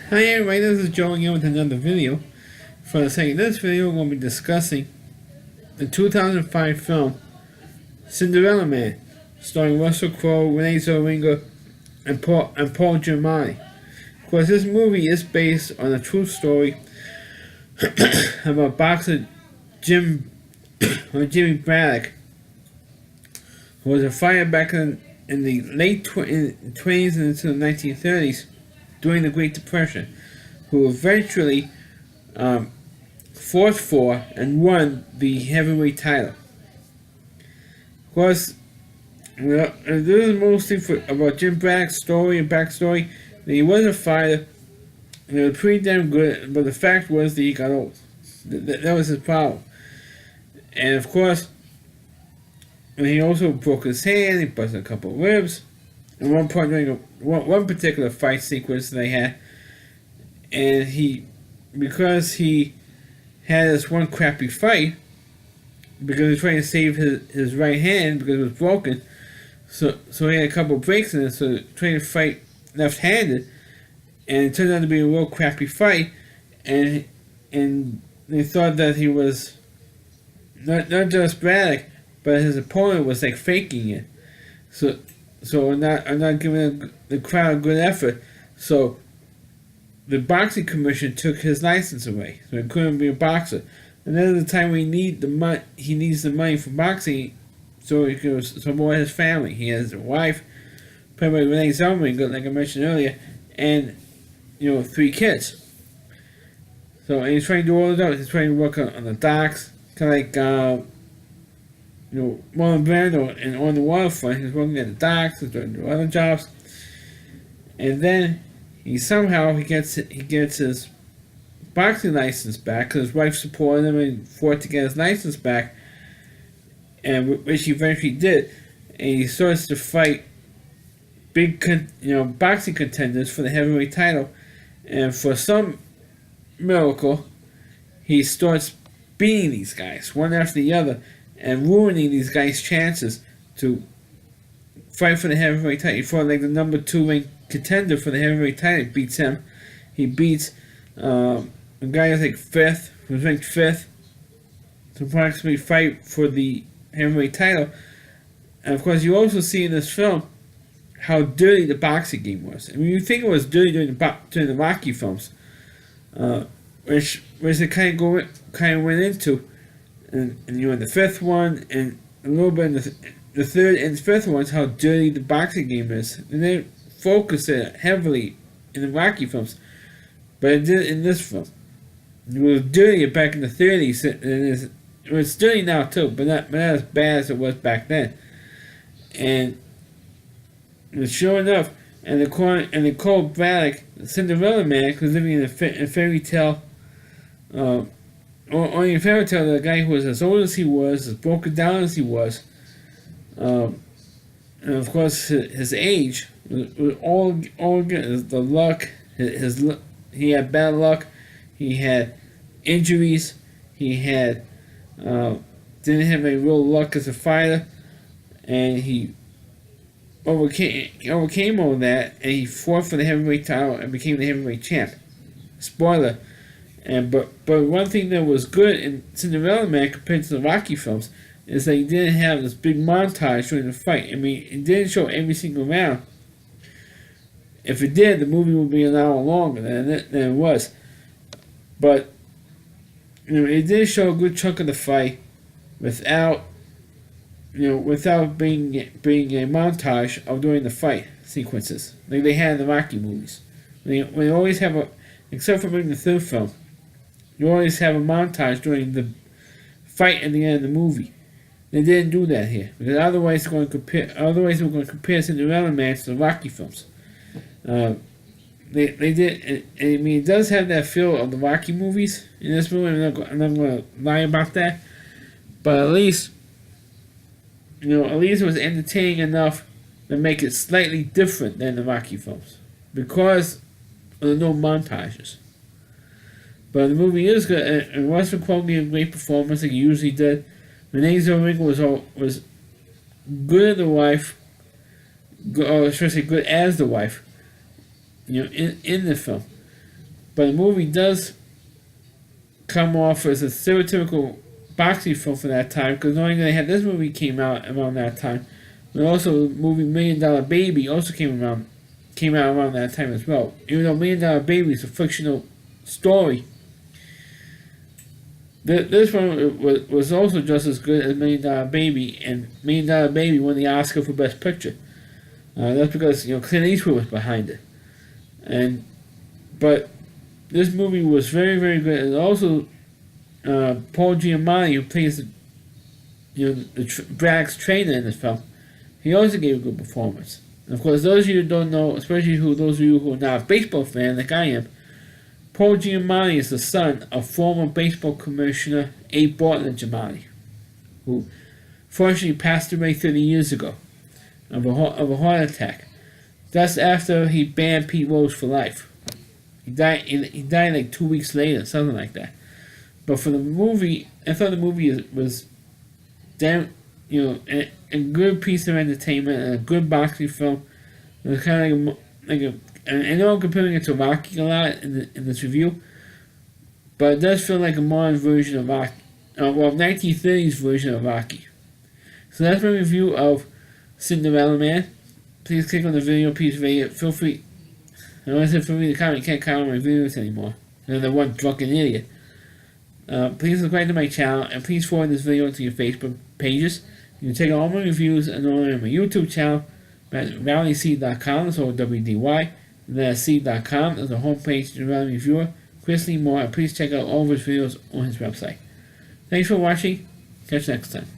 Hi everybody, this is Joe again with another video. For the sake of this video, we're going to be discussing the 2005 film Cinderella Man, starring Russell Crowe, Renee Zellweger, and Paul Giamatti. Of course, this movie is based on a true story about boxer Jimmy Braddock, who was a fighter back in the late 20s and into the 1930s during the Great Depression, who eventually fought for and won the heavyweight title. Of course, this is mostly about Jim Braddock's story and backstory. That he was a fighter, and he was pretty damn good, but the fact was that he got old. That was his problem. And of course, he also broke his hand, he busted a couple of ribs. At one point during one particular fight sequence they had, and because he had this one crappy fight, because he was trying to save his right hand because it was broken, so he had a couple of breaks in it, so trying to fight left-handed, and it turned out to be a real crappy fight, and they thought that he was not just Braddock, but his opponent was like faking it, so I'm not giving the crowd a good effort. So the boxing commission took his license away, so he couldn't be a boxer. And then at the time he needs the money for boxing, so he can support his family. He has a wife, played by Renee Zellweger, like I mentioned earlier, and 3 kids. So and he's trying to do all of that. He's trying to work on the docks, kind of like Marlon Brando, and on the waterfront. He's working at the docks, he's doing other jobs, and then he gets his boxing license back because his wife supported him and fought to get his license back, and which he eventually did, and he starts to fight big boxing contenders for the heavyweight title, and for some miracle, he starts beating these guys one after the other, and ruining these guys' chances to fight for the heavyweight title. He fought like the number 2 ranked contender for the heavyweight title. He beats him. He beats a guy who's like 5th, who's ranked 5th, to approximately fight for the heavyweight title. And of course, you also see in this film how dirty the boxing game was. I mean, you think it was dirty during the Rocky films, which they kind of went into. And in the 5th one, and a little bit in the 3rd and 5th ones, how dirty the boxing game is. And they focus it heavily in the Rocky films, but it did in this film. It was dirty back in the 30s, and it's dirty now too, but not as bad as it was back then. And sure enough, and they called Braddock the Cinderella Man because living in a fairy tale. Only a fairy tale, the guy who was as old as he was, as broken down as he was, and of course his age was all good. The luck, he had bad luck, he had injuries, he had didn't have any real luck as a fighter, and he overcame all that, and he fought for the heavyweight title and became the heavyweight champ. Spoiler. But one thing that was good in Cinderella Man compared to the Rocky films is that he didn't have this big montage during the fight. I mean, it didn't show every single round. If it did, the movie would be an hour longer than it was. But it did show a good chunk of the fight without being a montage of during the fight sequences like they had in the Rocky movies. They always have except for maybe the 3rd film. You always have a montage during the fight at the end of the movie. They didn't do that here because otherwise we're going to compare Cinderella Man to the Rocky films. They did. I mean, it does have that feel of the Rocky movies in this movie. I'm not going to lie about that, but at least it was entertaining enough to make it slightly different than the Rocky films because of the no montages. But the movie is good, and Russell Crowe gave a great performance like he usually did. Renee Zellweger was good as the wife, or should I say good as the wife, in the film. But the movie does come off as a stereotypical boxing film for that time, because knowing they had this movie came out around that time, but also the movie Million Dollar Baby also came out around that time as well. Even though Million Dollar Baby is a fictional story, this one was also just as good as Million Dollar Baby, and Million Dollar Baby won the Oscar for Best Picture. That's because Clint Eastwood was behind it, but this movie was very, very good. And also Paul Giamatti, who plays Braddock's trainer in this film, he also gave a good performance. And of course, those of you who don't know, especially those of you who are not a baseball fan like I am, Paul Giamatti is the son of former baseball commissioner Abe Bartlett Giamatti, who fortunately passed away 30 years ago of a heart attack. That's after he banned Pete Rose for life. He died like 2 weeks later, something like that. But for the movie, I thought the movie was damn, a good piece of entertainment and a good boxing film. It was kind of and I know I'm comparing it to Rocky a lot in this review, but it does feel like a modern version of Rocky, 1930s version of Rocky. So that's my review of Cinderella Man. Please click on the video, please rate it. Feel free. I want to say feel free to comment. You can't comment on my videos anymore. I'm the one drunken idiot. Please subscribe to my channel, and please forward this video to your Facebook pages. You can check out all my reviews and all on my YouTube channel at valleyseed.com, so WDY, and then at seed.com. There's a homepage to the Valley Reviewer, Chris Lee Moore, and please check out all of his videos on his website. Thanks for watching. Catch you next time.